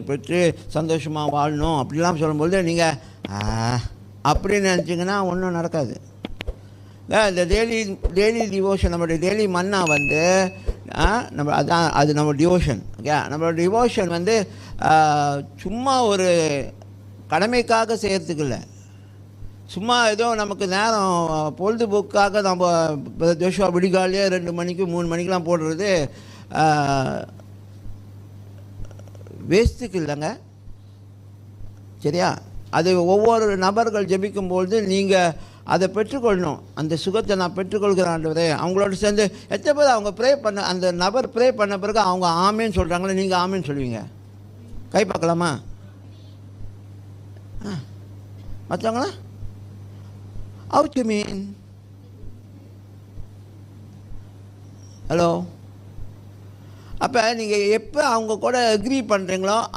பெற்று சந்தோஷமாக வாழணும் அப்படிலாம் சொல்லும்போது நீங்கள் அப்படின்னு நினச்சிங்கன்னா ஒன்றும் நடக்காது. இந்த டெய்லி டிவோஷன், நம்மளுடைய டெய்லி மன்னா வந்து நம்ம அது நம்ம டிவோஷன். ஓகே, நம்மளோட டிவோஷன் வந்து சும்மா ஒரு கடமைக்காக செய்கிறதுக்கு இல்லை, சும்மா ஏதோ நமக்கு நேரம் பொழுதுபோக்காக நம்ம ஜோஷுவா விடிகாலையே 2 மணிக்கு 3 மணிக்கெலாம் போடுறது வேஸ்ட்டுக்கு இல்லைங்க. சரியா? அது ஒவ்வொரு நபர்கள் ஜெபிக்கும்பொழுது நீங்கள் அதை பெற்றுக்கொள்ளணும். அந்த சுகத்தை நான் பெற்றுக்கொள்கிறான்றதே அவங்களோட சேர்ந்து எத்தனை பேர் அவங்க ப்ரே பண்ண, அந்த நபர் ப்ரே பண்ண பிறகு அவங்க ஆமேன்னு சொல்கிறாங்களே, நீங்கள் ஆமேன்னு சொல்லுவீங்க? கை பார்க்கலாமா? மற்றவங்களா? What you mean? ஹலோ. அப்போ நீங்கள் எப்போ அவங்க கூட அக்ரி பண்ணுறீங்களோ